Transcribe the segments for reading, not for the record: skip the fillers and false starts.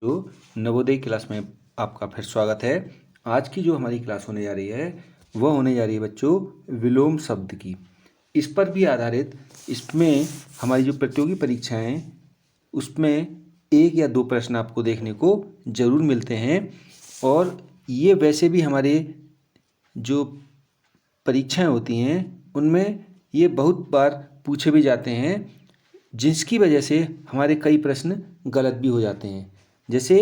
जो नवोदय क्लास में आपका फिर स्वागत है। आज की जो हमारी क्लास होने जा रही है वह होने जा रही है बच्चों विलोम शब्द की। इस पर भी आधारित इसमें हमारी जो प्रतियोगी परीक्षाएं उसमें एक या दो प्रश्न आपको देखने को ज़रूर मिलते हैं और ये वैसे भी हमारे जो परीक्षाएं होती हैं उनमें ये बहुत बार पूछे भी जाते हैं, जिसकी वजह से हमारे कई प्रश्न गलत भी हो जाते हैं। जैसे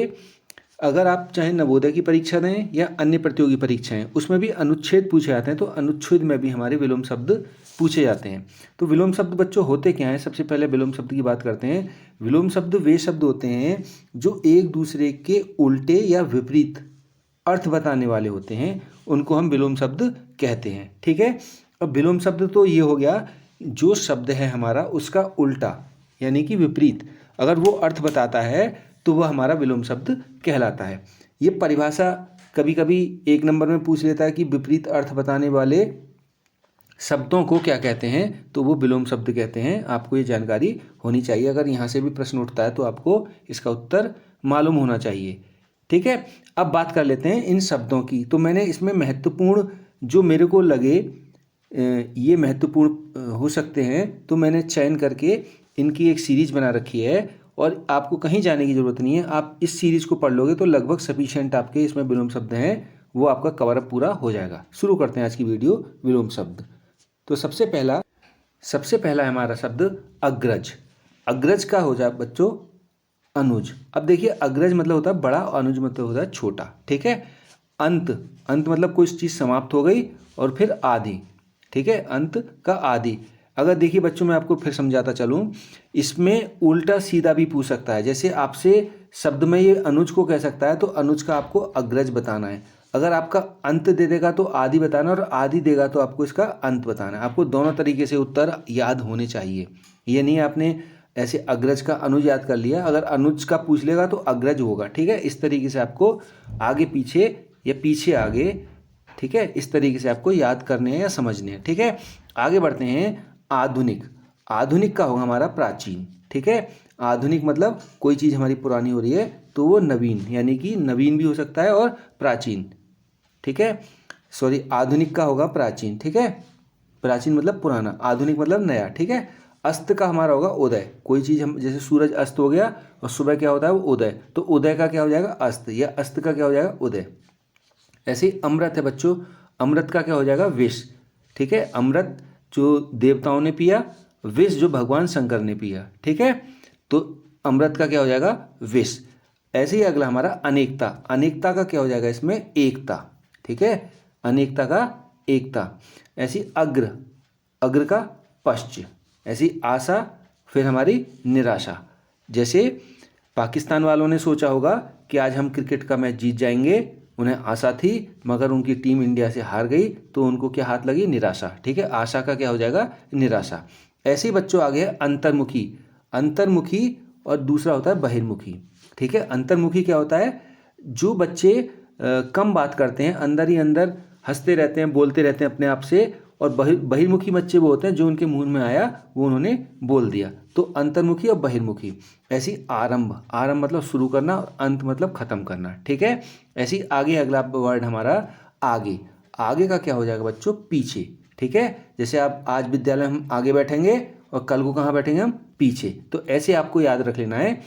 अगर आप चाहे नवोदय की परीक्षा दें या अन्य प्रतियोगी परीक्षाएं, उसमें भी अनुच्छेद पूछे जाते हैं, तो अनुच्छेद में भी हमारे विलोम शब्द पूछे जाते हैं। तो विलोम शब्द बच्चों होते क्या हैं? सबसे पहले विलोम शब्द की बात करते हैं। विलोम शब्द वे शब्द होते हैं जो एक दूसरे के उल्टे या विपरीत अर्थ बताने वाले होते हैं, उनको हम विलोम शब्द कहते हैं। ठीक है। अब विलोम शब्द तो ये हो गया जो शब्द है हमारा उसका उल्टा यानी कि विपरीत अगर वो अर्थ बताता है तो वह हमारा विलोम शब्द कहलाता है। ये परिभाषा कभी कभी एक नंबर में पूछ लेता है कि विपरीत अर्थ बताने वाले शब्दों को क्या कहते हैं, तो वो विलोम शब्द कहते हैं। आपको ये जानकारी होनी चाहिए। अगर यहाँ से भी प्रश्न उठता है तो आपको इसका उत्तर मालूम होना चाहिए। ठीक है। अब बात कर लेते हैं इन शब्दों की। तो मैंने इसमें महत्वपूर्ण जो मेरे को लगे ये महत्वपूर्ण हो सकते हैं, तो मैंने चयन करके इनकी एक सीरीज बना रखी है और आपको कहीं जाने की ज़रूरत नहीं है। आप इस सीरीज़ को पढ़ लोगे तो लगभग सफिशिएंट आपके इसमें विलोम शब्द हैं, वो आपका कवर अप पूरा हो जाएगा। शुरू करते हैं आज की वीडियो विलोम शब्द। तो सबसे पहला है हमारा शब्द अग्रज। अग्रज का हो जाए बच्चों अनुज। अब देखिए अग्रज मतलब होता है बड़ा, अनुज मतलब होता है छोटा। ठीक है। अंत, अंत मतलब कोई चीज़ समाप्त हो गई और फिर आदि। ठीक है। अंत का आदि। अगर देखिए बच्चों मैं आपको फिर समझाता चलूँ, इसमें उल्टा सीधा भी पूछ सकता है। जैसे आपसे शब्द में ये अनुज को कह सकता है तो अनुज का आपको अग्रज बताना है। अगर आपका अंत दे देगा तो आदि बताना, और आदि देगा तो आपको इसका अंत बताना है। आपको दोनों तरीके से उत्तर याद होने चाहिए। ये नहीं आपने ऐसे अग्रज का अनुज याद कर लिया, अगर अनुज का पूछ लेगा तो अग्रज होगा। ठीक है। इस तरीके से आपको आगे पीछे या पीछे आगे, ठीक है, इस तरीके से आपको याद करने हैं या समझने हैं। ठीक है। आगे बढ़ते हैं। आधुनिक। आधुनिक का होगा हमारा प्राचीन। ठीक है। आधुनिक मतलब कोई चीज़ हमारी पुरानी हो रही है तो वो नवीन, यानी कि नवीन भी हो सकता है और प्राचीन। ठीक है। सॉरी, आधुनिक का होगा प्राचीन। ठीक है। प्राचीन मतलब पुराना, आधुनिक मतलब नया। ठीक है। अस्त का हमारा होगा उदय। कोई चीज़ हम जैसे सूरज अस्त हो गया और सुबह क्या होता है वो उदय, तो उदय का क्या हो जाएगा अस्त, या अस्त का क्या हो जाएगा उदय। ऐसे ही अमृत है बच्चों। अमृत का क्या हो जाएगा विष। ठीक है। अमृत जो देवताओं ने पिया, विष जो भगवान शंकर ने पिया। ठीक है। तो अमृत का क्या हो जाएगा विष। ऐसे ही अगला हमारा अनेकता। अनेकता का क्या हो जाएगा इसमें एकता। ठीक है। अनेकता का एकता। ऐसी अग्र, अग्र का पश्च। ऐसी आशा, फिर हमारी निराशा। जैसे पाकिस्तान वालों ने सोचा होगा कि आज हम क्रिकेट का मैच जीत जाएंगे, उन्हें आशा थी, मगर उनकी टीम इंडिया से हार गई तो उनको क्या हाथ लगी निराशा। ठीक है। आशा का क्या हो जाएगा निराशा। ऐसे ही बच्चों आगे है अंतर्मुखी। अंतर्मुखी और दूसरा होता है बहिर्मुखी। ठीक है। अंतर्मुखी क्या होता है, जो बच्चे कम बात करते हैं, अंदर ही अंदर हंसते रहते हैं, बोलते रहते हैं अपने आप से, और बहिर्मुखी बच्चे वो होते हैं जो उनके मुंह में आया वो उन्होंने बोल दिया। तो अंतर्मुखी और बहिर्मुखी। ऐसी आरंभ, आरंभ मतलब शुरू करना और अंत मतलब खत्म करना। ठीक है। ऐसी आगे अगला वर्ड हमारा आगे। आगे का क्या हो जाएगा बच्चों पीछे। ठीक है। जैसे आप आज विद्यालय हम आगे बैठेंगे और कल को कहाँ बैठेंगे हम पीछे, तो ऐसे आपको याद रख लेना है।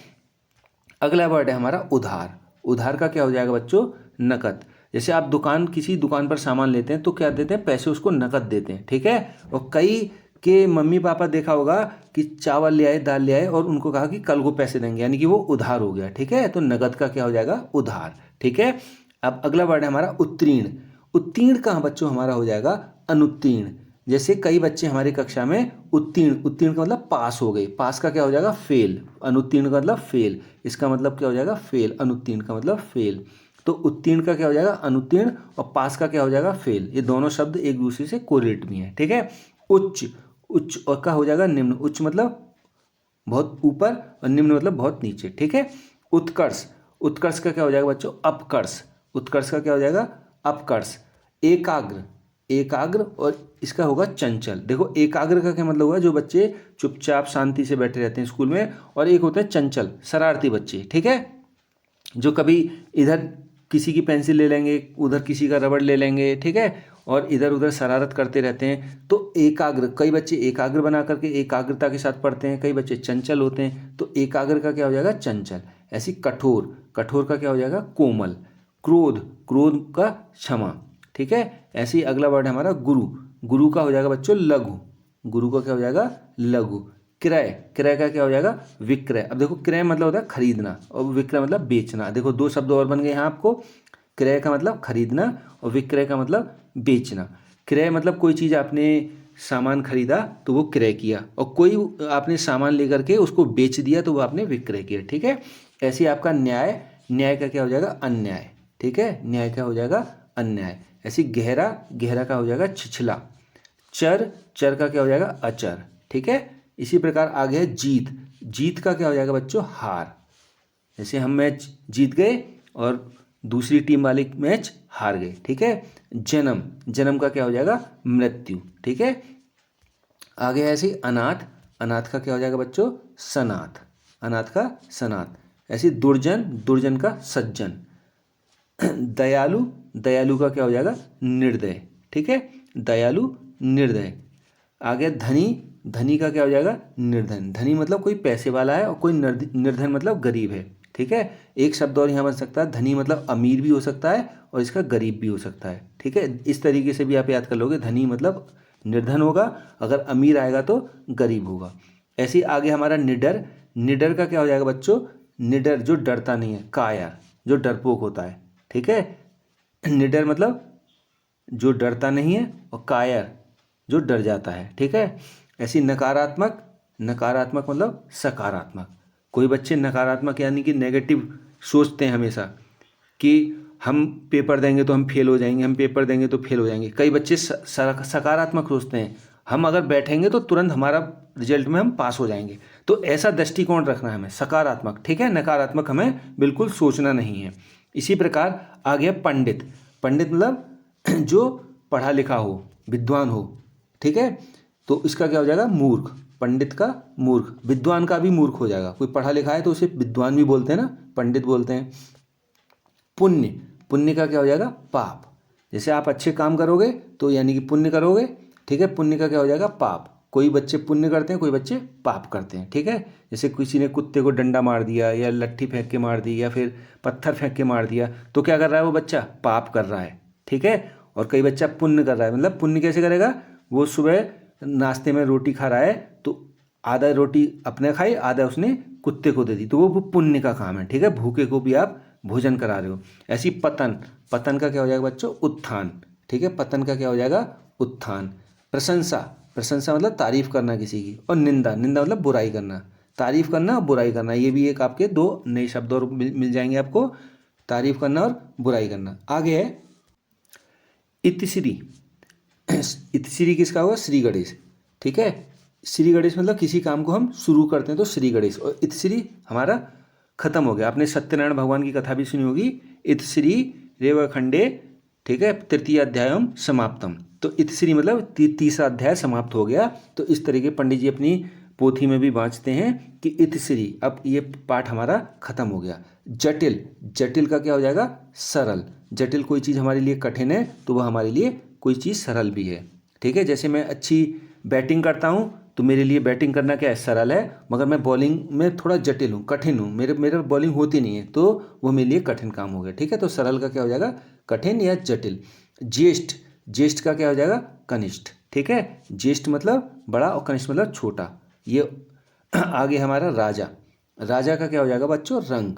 अगला वर्ड है हमारा उधार। उधार का क्या हो जाएगा बच्चों नकद। जैसे आप किसी दुकान पर सामान लेते हैं तो क्या देते हैं पैसे उसको नकद देते हैं। ठीक है। और कई के मम्मी पापा देखा होगा कि चावल ले आए दाल ले आए और उनको कहा कि कल को पैसे देंगे, यानी कि वो उधार हो गया। ठीक है। तो नकद का क्या हो जाएगा उधार। ठीक है। अब अगला वर्ड है हमारा उत्तीर्ण। उत्तीर्ण का बच्चों हमारा हो जाएगा अनुत्तीर्ण। जैसे कई बच्चे हमारी कक्षा में उत्तीर्ण, उत्तीर्ण का मतलब पास हो गए, पास का क्या हो जाएगा फेल, अनुत्तीर्ण का मतलब फेल, इसका मतलब क्या हो जाएगा फेल, अनुत्तीर्ण का मतलब फेल। तो उत्तीर्ण का क्या हो जाएगा अनुत्तीर्ण और पास का क्या हो जाएगा फेल। ये दोनों शब्द एक दूसरे से कोरिलेट भी हैं। ठीक है। उच्च, उच्च और का हो जाएगा निम्न। उच्च मतलब बहुत ऊपर और निम्न मतलब बहुत नीचे। ठीक है। उत्कर्ष, उत्कर्ष का क्या हो जाएगा बच्चों अपकर्ष। उत्कर्ष का क्या हो जाएगा अपकर्ष। एकाग्र, एकाग्र और इसका होगा चंचल। देखो एकाग्र का क्या मतलब हुआ जो बच्चे चुपचाप शांति से बैठे रहते हैं स्कूल में, और एक होते हैं चंचल शरारती बच्चे। ठीक है। जो कभी इधर किसी की पेंसिल ले लेंगे, उधर किसी का रबड़ ले लेंगे, ठीक है, और इधर उधर शरारत करते रहते हैं। तो एकाग्र, कई बच्चे एकाग्र बना करके एकाग्रता के साथ पढ़ते हैं, कई बच्चे चंचल होते हैं, तो एकाग्र का क्या हो जाएगा? चंचल। ऐसी कठोर, कठोर का क्या हो जाएगा? कोमल। क्रोध, क्रोध का क्षमा, ठीक है। ऐसे ही अगला वर्ड है हमारा गुरु, गुरु का हो जाएगा बच्चों लघु, गुरु का क्या हो जाएगा? लघु। क्रय, क्रय का क्या हो जाएगा? विक्रय। अब देखो क्रय मतलब होता है खरीदना और विक्रय मतलब बेचना। देखो दो शब्द और बन गए यहाँ आपको, क्रय का मतलब खरीदना और विक्रय का मतलब बेचना। क्रय मतलब कोई चीज़ आपने सामान खरीदा तो वो क्रय किया, और कोई आपने सामान लेकर के उसको बेच दिया तो वो आपने विक्रय किया, ठीक है। ऐसे ही आपका न्याय, न्याय का क्या हो जाएगा? अन्याय, ठीक है, न्याय का हो जाएगा अन्याय। ऐसी गहरा, गहरा का हो जाएगा छिछला। चर, चर का क्या हो जाएगा? अचर, ठीक है। इसी प्रकार आगे है जीत, जीत का क्या हो जाएगा बच्चों? हार। जैसे हम मैच जीत गए और दूसरी टीम वाले मैच हार गए, ठीक है। जन्म, जन्म का क्या हो जाएगा? मृत्यु, ठीक है। आगे है ऐसे ही अनाथ, अनाथ का क्या हो जाएगा बच्चों? सनाथ, अनाथ का सनाथ। ऐसे दुर्जन, दुर्जन का सज्जन। दयालु, दयालु का क्या हो जाएगा? निर्दय, ठीक है, दयालु निर्दय। आगे धनी, धनी का क्या हो जाएगा? निर्धन। धनी मतलब कोई पैसे वाला है और कोई निर्धन मतलब गरीब है, ठीक है। एक शब्द और यहाँ बन सकता है, धनी मतलब अमीर भी हो सकता है और इसका गरीब भी हो सकता है, ठीक है। इस तरीके से भी आप याद कर लोगे, धनी मतलब निर्धन होगा, अगर अमीर आएगा तो गरीब होगा। ऐसे ही आगे हमारा निडर, निडर का क्या हो जाएगा बच्चों? निडर जो डरता नहीं है, कायर जो डरपोक होता है, ठीक है। निडर मतलब जो डरता नहीं है और कायर जो डर जाता है, ठीक है। ऐसी नकारात्मक, नकारात्मक मतलब सकारात्मक। कोई बच्चे नकारात्मक यानी कि नेगेटिव सोचते हैं हमेशा कि हम पेपर देंगे तो हम फेल हो जाएंगे, हम पेपर देंगे तो फेल हो जाएंगे। कई बच्चे सकारात्मक सोचते हैं, हम अगर बैठेंगे तो तुरंत हमारा रिजल्ट में हम पास हो जाएंगे। तो ऐसा दृष्टिकोण रखना है हमें, सकारात्मक, ठीक है। नकारात्मक हमें बिल्कुल सोचना नहीं है। इसी प्रकार आगे पंडित, पंडित मतलब जो पढ़ा लिखा हो, विद्वान हो, ठीक है। तो इसका क्या हो जाएगा? मूर्ख, पंडित का मूर्ख। विद्वान का भी मूर्ख हो जाएगा, कोई पढ़ा लिखा है तो उसे विद्वान भी बोलते हैं ना, पंडित बोलते हैं। पुण्य, पुण्य का क्या हो जाएगा? पाप। जैसे आप अच्छे काम करोगे तो यानी कि पुण्य करोगे, ठीक है, पुण्य का क्या हो जाएगा? पाप। कोई बच्चे पुण्य करते हैं, कोई बच्चे पाप करते हैं, ठीक है। जैसे किसी ने कुत्ते को डंडा मार दिया या लट्ठी फेंक के मार दी या फिर पत्थर फेंक के मार दिया, तो क्या कर रहा है वो बच्चा? पाप कर रहा है, ठीक है। और कई बच्चा पुण्य कर रहा है, मतलब पुण्य कैसे करेगा? वो सुबह नाश्ते में रोटी खा रहा है तो आधा रोटी अपने खाई, आधा उसने कुत्ते को दे दी, तो वो पुण्य का काम है, ठीक है। भूखे को भी आप भोजन करा रहे हो। ऐसी पतन, पतन का क्या हो जाएगा बच्चों? उत्थान, ठीक है, पतन का क्या हो जाएगा? उत्थान। प्रशंसा, प्रशंसा मतलब तारीफ करना किसी की, और निंदा, निंदा मतलब बुराई करना। तारीफ करना और बुराई करना, ये भी एक आपके दो नए शब्द और मिल जाएंगे आपको, तारीफ करना और बुराई करना। आगे है इतिश्री, इतिश्री किसका होगा? श्री गणेश, ठीक है। श्री गणेश मतलब किसी काम को हम शुरू करते हैं तो श्री गणेश, और इतिश्री हमारा खत्म हो गया। आपने सत्यनारायण भगवान की कथा भी सुनी होगी, इतिश्री रेवखंडे, ठीक है, तृतीय अध्यायम समाप्तम। तो इतिश्री मतलब तीसरा अध्याय समाप्त हो गया। तो इस तरीके पंडित जी अपनी पोथी में भी बाँचते हैं कि इतिश्री, अब ये पाठ हमारा खत्म हो गया। जटिल, जटिल का क्या हो जाएगा? सरल। जटिल कोई चीज़ हमारे लिए कठिन है तो वह हमारे लिए कोई चीज़ सरल भी है, ठीक है। जैसे मैं अच्छी बैटिंग करता हूँ तो मेरे लिए बैटिंग करना क्या है? सरल है, मगर मैं बॉलिंग में थोड़ा जटिल हूँ, कठिन हूँ, मेरे बॉलिंग होती नहीं है, तो वो मेरे लिए कठिन काम हो गया, ठीक है। तो सरल का क्या हो जाएगा? कठिन या जटिल। ज्येष्ठ, ज्येष्ठ का क्या हो जाएगा? कनिष्ठ, ठीक है। ज्येष्ठ मतलब बड़ा और कनिष्ठ मतलब छोटा। ये आगे हमारा राजा, राजा का क्या हो जाएगा बच्चों? रंग,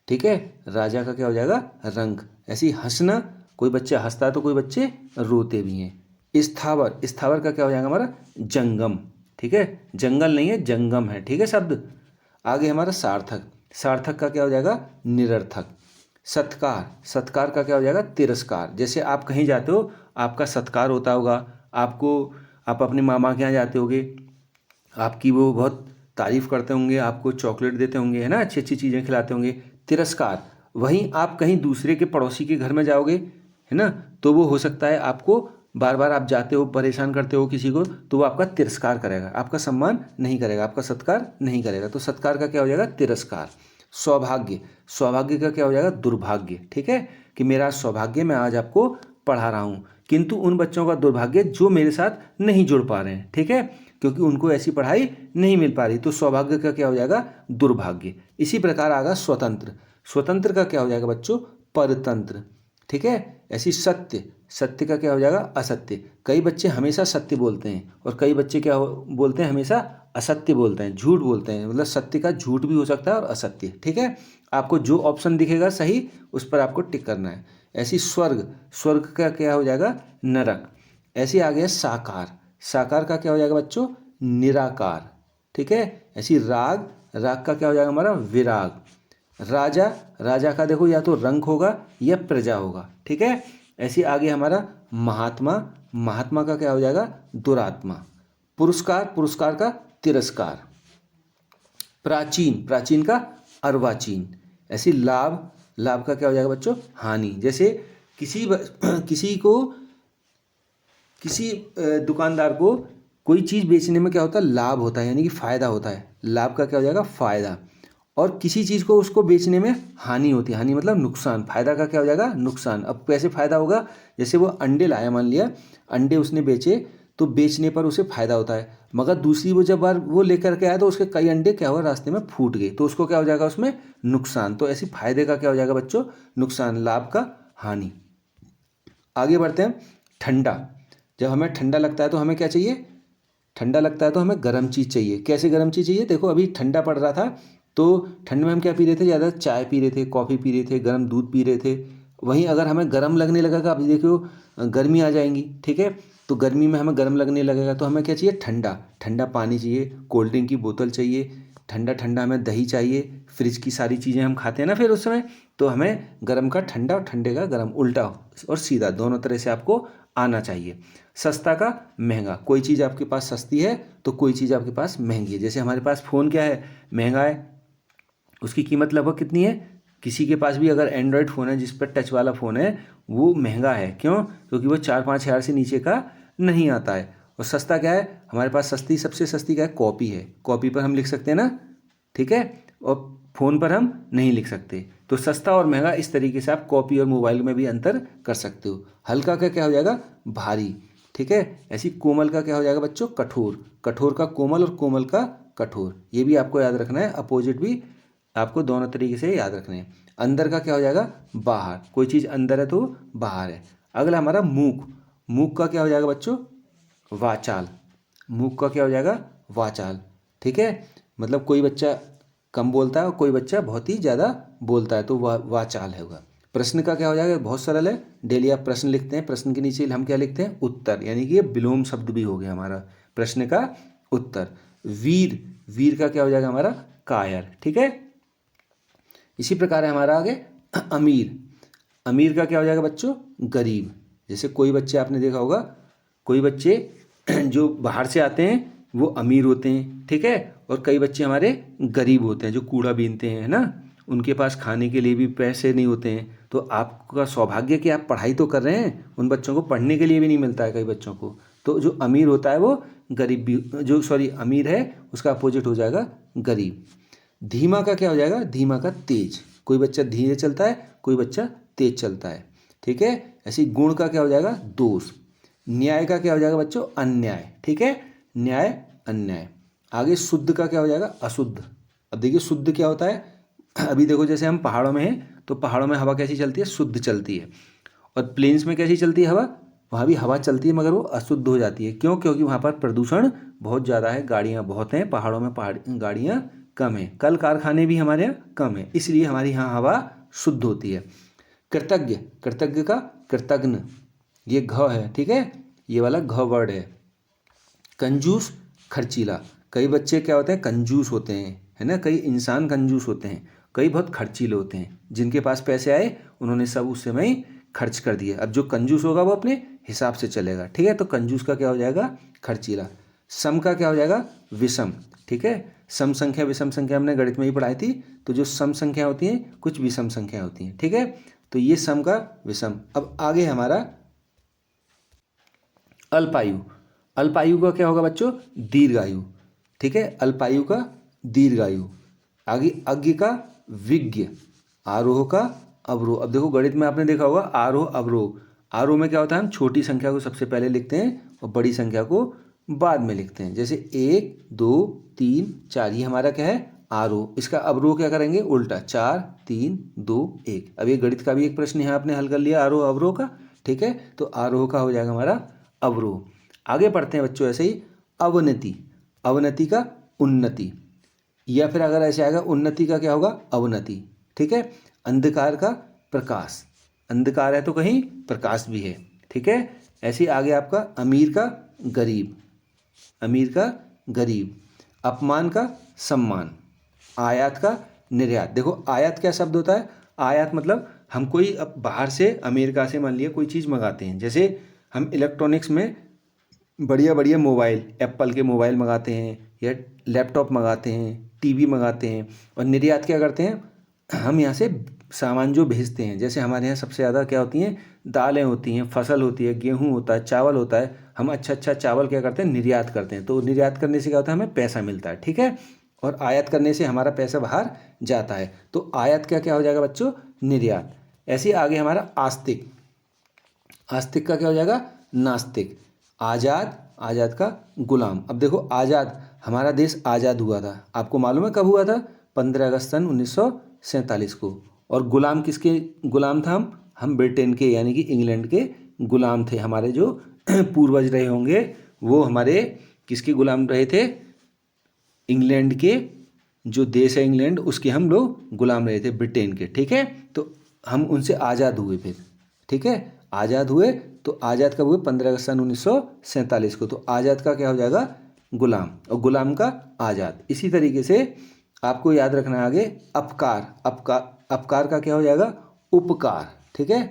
ठीक है, राजा का क्या हो जाएगा? रंग। ऐसे ही हंसना, कोई बच्चा हंसता है तो कोई बच्चे रोते भी हैं। स्थावर, स्थावर का क्या हो जाएगा हमारा? जंगम, ठीक है, जंगल नहीं है, जंगम है, ठीक है शब्द। आगे हमारा सार्थक, सार्थक का क्या हो जाएगा? निरर्थक। सत्कार, सत्कार का क्या हो जाएगा? तिरस्कार। जैसे आप कहीं जाते हो, आपका सत्कार होता होगा, आपको, आप अपने मामा के यहाँ जाते होगे, आपकी वो बहुत तारीफ़ करते होंगे, आपको चॉकलेट देते होंगे, है ना, अच्छी अच्छी चीज़ें खिलाते होंगे। तिरस्कार, वहीं आप कहीं दूसरे के पड़ोसी के घर में जाओगे, है ना, तो वो हो सकता है आपको बार बार आप जाते हो, परेशान करते हो किसी को, तो वो आपका तिरस्कार करेगा, आपका सम्मान नहीं करेगा, आपका सत्कार नहीं करेगा। तो सत्कार का क्या हो जाएगा? तिरस्कार। सौभाग्य, सौभाग्य का क्या हो जाएगा? दुर्भाग्य। ठीक है, कि मेरा सौभाग्य, मैं आज आपको पढ़ा रहा हूँ, किंतु उन बच्चों का दुर्भाग्य जो मेरे साथ नहीं जुड़ पा रहे हैं। ठीक है, क्योंकि उनको ऐसी पढ़ाई नहीं मिल पा रही, तो सौभाग्य का क्या हो जाएगा? दुर्भाग्य। इसी प्रकार आगा स्वतंत्र, स्वतंत्र का क्या हो जाएगा बच्चों? परतंत्र। ठीक है, ऐसी सत्य, सत्य का क्या हो जाएगा? असत्य। कई बच्चे हमेशा सत्य बोलते हैं और कई बच्चे क्या बोलते हैं? हमेशा असत्य बोलते हैं, झूठ बोलते हैं। मतलब सत्य का झूठ भी हो सकता है और असत्य। ठीक है, आपको जो ऑप्शन दिखेगा सही उस पर आपको टिक करना है। ऐसी स्वर्ग, स्वर्ग का क्या हो जाएगा? नरक। ऐसे आ गया साकार, साकार का क्या हो जाएगा बच्चों? निराकार। ठीक है, ऐसी राग, राग का क्या हो जाएगा हमारा? विराग। राजा, राजा का देखो या तो रंक होगा या प्रजा होगा। ठीक है, ऐसे आगे हमारा महात्मा, महात्मा का क्या हो जाएगा? दुरात्मा। पुरस्कार, पुरस्कार का तिरस्कार। प्राचीन, प्राचीन का अर्वाचीन। ऐसी लाभ, लाभ का क्या हो जाएगा बच्चों? हानि। जैसे किसी को, किसी दुकानदार को कोई चीज़ बेचने में क्या होता है? लाभ होता है, यानी कि फ़ायदा होता है। लाभ का क्या हो जाएगा? फ़ायदा। और किसी चीज़ को उसको बेचने में हानि होती है, हानि मतलब नुकसान। फ़ायदा का क्या हो जाएगा? नुकसान। अब कैसे फ़ायदा होगा? जैसे वो अंडे लाया, मान लिया अंडे उसने बेचे, तो बेचने पर उसे फ़ायदा होता है, मगर दूसरी वो जब बार वो लेकर के आया तो उसके कई अंडे क्या हुआ? रास्ते में फूट गए, तो उसको क्या हो जाएगा? उसमें नुकसान। तो ऐसे फ़ायदे का क्या हो जाएगा बच्चों? नुकसान। लाभ का हानि। आगे बढ़ते हैं। ठंडा, जब हमें ठंडा लगता है तो हमें क्या चाहिए? ठंडा लगता है तो हमें गर्म चीज़ चाहिए। कैसे गर्म चीज़ चाहिए? देखो अभी ठंडा पड़ रहा था, तो ठंड में हम क्या पी रहे थे? ज़्यादा चाय पी रहे थे, कॉफ़ी पी रहे थे, गर्म दूध पी रहे थे। वहीं अगर हमें गर्म लगने लगेगा, अभी देखो गर्मी आ जाएंगी। ठीक है, तो गर्मी में हमें गर्म लगने लगेगा तो हमें क्या चाहिए? ठंडा, ठंडा पानी चाहिए, कोल्ड ड्रिंक की बोतल चाहिए, ठंडा ठंडा हमें दही चाहिए, फ्रिज की सारी चीज़ें हम खाते हैं ना फिर उस समय, तो हमें गर्म का ठंडा और ठंडे का गर्म, उल्टा और सीधा दोनों तरह से आपको आना चाहिए। सस्ता का महंगा, कोई चीज़ आपके पास सस्ती है तो कोई चीज़ आपके पास महंगी है। जैसे हमारे पास फ़ोन क्या है? महंगा है, उसकी कीमत लगभग कितनी है? किसी के पास भी अगर एंड्रॉयड फ़ोन है जिस पर टच वाला फ़ोन है, वो महंगा है। क्यों? क्योंकि वो 4-5 हज़ार से नीचे का नहीं आता है। और सस्ता क्या है? हमारे पास सस्ती, सबसे सस्ती क्या है? कॉपी है, कॉपी पर हम लिख सकते हैं ना। ठीक है, और फ़ोन पर हम नहीं लिख सकते। तो सस्ता और महंगा, इस तरीके से आप कॉपी और मोबाइल में भी अंतर कर सकते हो। हल्का का क्या हो जाएगा? भारी। ठीक है, ऐसी कोमल का क्या हो जाएगा बच्चों? कठोर। कठोर का कोमल और कोमल का कठोर, ये भी आपको याद रखना है। अपोजिट भी आपको दोनों तरीके से याद रखने हैं। अंदर का क्या हो जाएगा? बाहर। कोई चीज़ अंदर है तो बाहर है। अगला हमारा मूक, मूक का क्या हो जाएगा बच्चों? वाचाल। मूक का क्या हो जाएगा? वाचाल। ठीक है, मतलब कोई बच्चा कम बोलता है और कोई बच्चा बहुत ही ज़्यादा बोलता है, तो वाचाल होगा। प्रश्न का क्या हो जाएगा? बहुत सरल है, डेली आप प्रश्न लिखते हैं, प्रश्न के नीचे हम क्या लिखते हैं? उत्तर, यानी कि ये विलोम शब्द भी हो गया हमारा प्रश्न का उत्तर। वीर, वीर का क्या हो जाएगा हमारा? कायर। ठीक है, इसी प्रकार है हमारा आगे अमीर, अमीर का क्या हो जाएगा बच्चों? गरीब। जैसे कोई बच्चे आपने देखा होगा, कोई बच्चे जो बाहर से आते हैं वो अमीर होते हैं। ठीक है, और कई बच्चे हमारे गरीब होते हैं जो कूड़ा बीनते हैं, है ना, उनके पास खाने के लिए भी पैसे नहीं होते हैं। तो आपका सौभाग्य कि आप पढ़ाई तो कर रहे हैं, उन बच्चों को पढ़ने के लिए भी नहीं मिलता है कई बच्चों को। तो जो अमीर होता है वो गरीब भी, जो सॉरी अमीर है उसका अपोजिट हो जाएगा गरीब। धीमा का क्या हो जाएगा? धीमा का तेज। कोई बच्चा धीरे चलता है, कोई बच्चा तेज चलता है। ठीक है, ऐसे गुण का क्या हो जाएगा? दोष। न्याय का क्या हो जाएगा बच्चों? अन्याय। ठीक है, न्याय अन्याय। आगे शुद्ध का क्या हो जाएगा? अशुद्ध। अब देखिए शुद्ध क्या होता है? अभी देखो जैसे हम पहाड़ों में हैं तो पहाड़ों में हवा कैसी चलती है? शुद्ध चलती है। और प्लेन्स में कैसी चलती है हवा? वहाँ भी हवा चलती है मगर वो अशुद्ध हो जाती है। क्यों? क्योंकि वहाँ पर प्रदूषण बहुत ज़्यादा है, गाड़ियाँ बहुत हैं, पहाड़ों में गाड़ियाँ कम है, कल कारखाने भी हमारे यहाँ कम है, इसलिए हमारी यहाँ हवा शुद्ध होती है। कृतज्ञ, कृतज्ञ का कृतज्ञ, ये घ है। ठीक है, ये वाला घ वर्ड है। कंजूस, खर्चीला। कई बच्चे क्या होते हैं? कंजूस होते हैं, है ना, कई इंसान कंजूस होते हैं, कई बहुत खर्चीले होते हैं। जिनके पास पैसे आए उन्होंने सब उस समय ही खर्च कर दिए। अब जो कंजूस होगा वो अपने हिसाब से चलेगा। ठीक है, तो कंजूस का क्या हो जाएगा? खर्चीला। सम का क्या हो जाएगा? विषम। ठीक है, सम संख्या विषम संख्या हमने गणित में ही पढ़ाई थी। तो जो सम संख्या होती हैं कुछ विषम संख्या होती हैं। ठीक है, तो ये सम का विषम। अब आगे हमारा अल्पायु, अल्पायु का क्या होगा बच्चों? दीर्घायु। ठीक है, अल्पायु का दीर्घायु। आगे अज्ञ का विज्ञ, आरोह का अवरोह। अब देखो गणित में आपने देखा होगा आरोह अवरोह। आरोह में क्या होता है, हम छोटी संख्या को सबसे पहले लिखते हैं और बड़ी संख्या को बाद में लिखते हैं। जैसे 1 2 3 4, ये हमारा क्या है, आरोह। इसका अवरोह क्या करेंगे, उल्टा, 4 3 2 1। अब ये गणित का भी एक प्रश्न यहाँ आपने हल कर लिया आरोह अवरोह का, ठीक है। तो आरोह का हो जाएगा हमारा अवरोह। आगे पढ़ते हैं बच्चों ऐसे ही, अवनति, अवनति का उन्नति, या फिर अगर ऐसे आएगा उन्नति का क्या होगा, अवनति, ठीक है। अंधकार का प्रकाश, अंधकार है तो कहीं प्रकाश भी है, ठीक है। ऐसे ही आगे आपका अमीर का गरीब, अमीर का गरीब, अपमान का सम्मान, आयात का निर्यात। देखो आयात क्या शब्द होता है, आयात मतलब हम कोई अब बाहर से अमेरिका से मान लिया कोई चीज़ मंगाते हैं। जैसे हम इलेक्ट्रॉनिक्स में बढ़िया बढ़िया मोबाइल, एप्पल के मोबाइल मंगाते हैं या लैपटॉप मंगाते हैं, टीवी मंगाते हैं, और निर्यात क्या करते हैं, हम यहाँ से सामान जो भेजते हैं। जैसे हमारे यहाँ सबसे ज़्यादा क्या होती हैं, दालें होती हैं, फसल होती है, गेहूँ होता है, चावल होता है। हम अच्छा चावल क्या करते हैं, निर्यात करते हैं। तो निर्यात करने से क्या होता है, हमें पैसा मिलता है, ठीक है। और आयात करने से हमारा पैसा बाहर जाता है। तो आयात का क्या हो जाएगा बच्चों, निर्यात। ऐसे ही आगे हमारा आस्तिक, आस्तिक का क्या हो जाएगा, नास्तिक। आज़ाद, आज़ाद का गुलाम। अब देखो आज़ाद, हमारा देश आज़ाद हुआ था, आपको मालूम है कब हुआ था, 15 अगस्त सन 1947 को। और गुलाम किसके गुलाम था, हम ब्रिटेन के यानी कि इंग्लैंड के गुलाम थे। हमारे जो पूर्वज रहे होंगे वो हमारे किसके गुलाम रहे थे, इंग्लैंड के, जो देश है इंग्लैंड, उसके हम लोग गुलाम रहे थे, ब्रिटेन के, ठीक है। तो हम उनसे आज़ाद हुए फिर, ठीक है, आज़ाद हुए। तो आज़ाद कब हुए, 15 अगस्त सन 1947 को। तो आज़ाद का क्या हो जाएगा, गुलाम, और गुलाम का आज़ाद। इसी तरीके से आपको याद रखना है आगे अपकार, अपकार का क्या हो जाएगा, उपकार, ठीक है,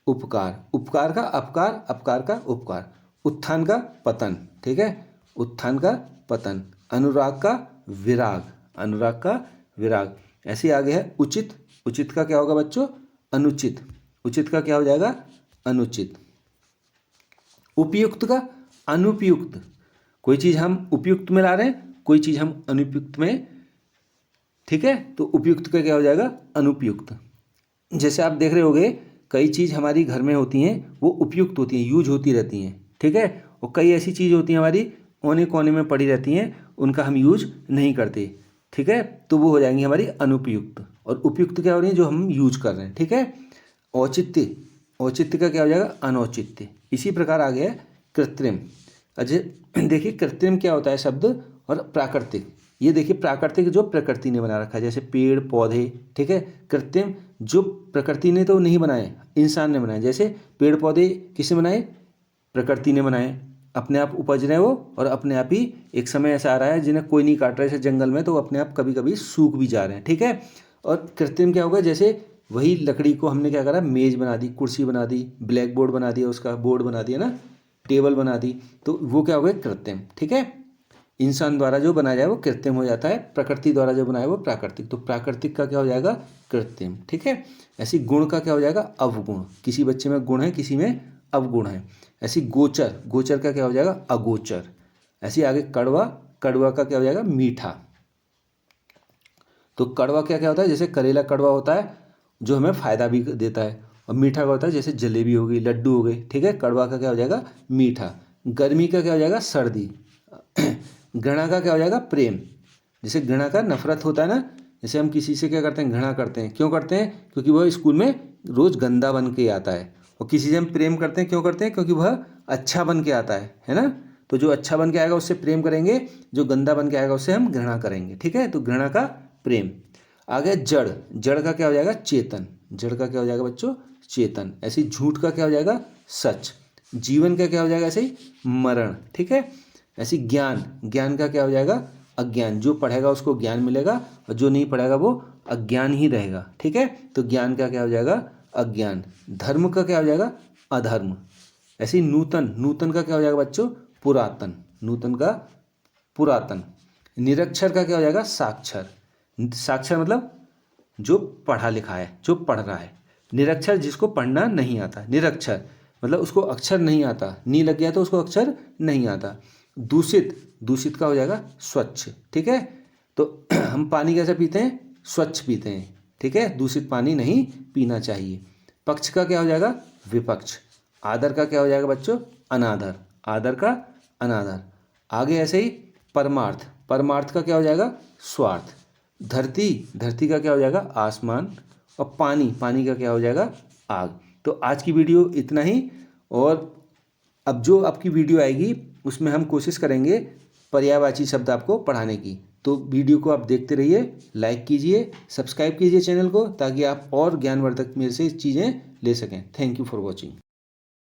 उपकार, उपकार का अपकार, अपकार का उपकार। उत्थान का पतन, ठीक है, उत्थान का पतन। अनुराग का विराग, अनुराग का विराग। ऐसे आगे है उचित, उचित का क्या होगा बच्चों, अनुचित, उचित का क्या हो जाएगा, अनुचित। उपयुक्त का अनुपयुक्त, कोई चीज़ हम उपयुक्त में ला रहे हैं, कोई चीज़ हम अनुपयुक्त में, ठीक है। तो उपयुक्त का क्या हो जाएगा, अनुपयुक्त। जैसे आप देख रहे होगे कई चीज़ हमारी घर में होती हैं वो उपयुक्त होती हैं, यूज होती रहती हैं, ठीक है। और कई ऐसी चीज़ होती हैं हमारी कोने कोने में पड़ी रहती हैं, उनका हम यूज नहीं करते, ठीक है। तो वो हो जाएंगी हमारी अनुपयुक्त। और उपयुक्त क्या हो रही है, जो हम यूज कर रहे हैं, ठीक है। औचित्य, औचित्य का क्या हो जाएगा, अनौचित्य। इसी प्रकार आ गया कृत्रिम। अच्छा देखिए कृत्रिम क्या होता है शब्द, और प्राकृतिक। ये देखिए प्राकृतिक जो प्रकृति ने बना रखा है, जैसे पेड़ पौधे, ठीक है। कृत्रिम जो प्रकृति ने तो नहीं बनाए, इंसान ने बनाए। जैसे पेड़ पौधे किसने बनाए, प्रकृति ने बनाए, अपने आप उपज रहे हो, और अपने आप ही एक समय ऐसा आ रहा है जिन्हें कोई नहीं काट रहा है, जैसे जंगल में, तो अपने आप कभी कभी सूख भी जा रहे हैं, ठीक है। और कृत्रिम क्या होगा, जैसे वही लकड़ी को हमने क्या करा, मेज बना दी, कुर्सी बना दी, ब्लैक बोर्ड बना दिया, उसका बोर्ड बना दिया ना, टेबल बना दी, तो वो क्या हो गया, कृत्रिम, ठीक है। इंसान द्वारा जो बनाया जाए वो कृत्रिम हो जाता है, प्रकृति द्वारा जो बनाया वो प्राकृतिक। तो प्राकृतिक का क्या हो जाएगा, कृत्रिम, ठीक है। ऐसी गुण का क्या हो जाएगा, अवगुण। किसी बच्चे में गुण है, किसी में अवगुण है। ऐसी गोचर, गोचर का क्या हो जाएगा, अगोचर। ऐसी आगे कड़वा, कड़वा का क्या हो जाएगा, मीठा। तो कड़वा क्या क्या होता है, जैसे करेला कड़वा होता है जो हमें फ़ायदा भी देता है, और मीठा का होता है जैसे जलेबी हो गई, लड्डू हो गए, ठीक है। कड़वा का क्या हो जाएगा, मीठा। गर्मी का क्या हो जाएगा, सर्दी। घृणा का क्या हो जाएगा, प्रेम। जैसे घृणा का नफरत होता है ना, जैसे हम किसी से क्या करते हैं, घृणा करते हैं, क्यों करते हैं, क्योंकि वह स्कूल में रोज़ गंदा बन के आता है। और किसी से हम प्रेम करते हैं, क्यों करते हैं, क्योंकि वह अच्छा बन के आता है ना। तो जो अच्छा बन के आएगा उससे प्रेम करेंगे, जो गंदा बन के आएगा उससे हम घृणा करेंगे, ठीक है। तो घृणा का प्रेम। आगे जड़, जड़ का क्या हो जाएगा, चेतन। जड़ का क्या हो जाएगा बच्चों, चेतन। ऐसे झूठ का क्या हो जाएगा, सच। जीवन का क्या हो जाएगा, ऐसे ही मरण, ठीक है। ऐसे ज्ञान, ज्ञान का क्या हो जाएगा, अज्ञान। जो पढ़ेगा उसको ज्ञान मिलेगा, और जो नहीं पढ़ेगा वो अज्ञान ही रहेगा, ठीक है। तो ज्ञान का क्या हो जाएगा, अज्ञान। धर्म का क्या हो जाएगा, अधर्म। ऐसे ही नूतन, नूतन का क्या हो जाएगा बच्चों, पुरातन। नूतन का पुरातन। निरक्षर का क्या हो जाएगा, साक्षर। साक्षर मतलब जो पढ़ा लिखा है, जो पढ़ रहा है। निरक्षर जिसको पढ़ना नहीं आता, निरक्षर मतलब उसको अक्षर नहीं आता, नी लग गया तो उसको अक्षर नहीं आता। दूषित, दूषित का हो जाएगा स्वच्छ, ठीक है। तो हम पानी कैसे पीते हैं, स्वच्छ पीते हैं, ठीक है, दूषित पानी नहीं पीना चाहिए। पक्ष का क्या हो जाएगा? विपक्ष। आदर का क्या हो जाएगा बच्चों? अनादर। आदर का अनादर। आगे ऐसे ही परमार्थ। परमार्थ का क्या हो जाएगा? स्वार्थ। धरती। धरती का क्या हो जाएगा? आसमान। और पानी। पानी का क्या हो जाएगा? आग। तो आज की वीडियो इतना ही। और अब जो आपकी वीडियो आएगी उसमें हम कोशिश करेंगे पर्यायवाची शब्द आपको पढ़ाने की। तो वीडियो को आप देखते रहिए, लाइक कीजिए, सब्सक्राइब कीजिए चैनल को, ताकि आप और ज्ञानवर्धक मेरे से चीज़ें ले सकें। Thank you for watching.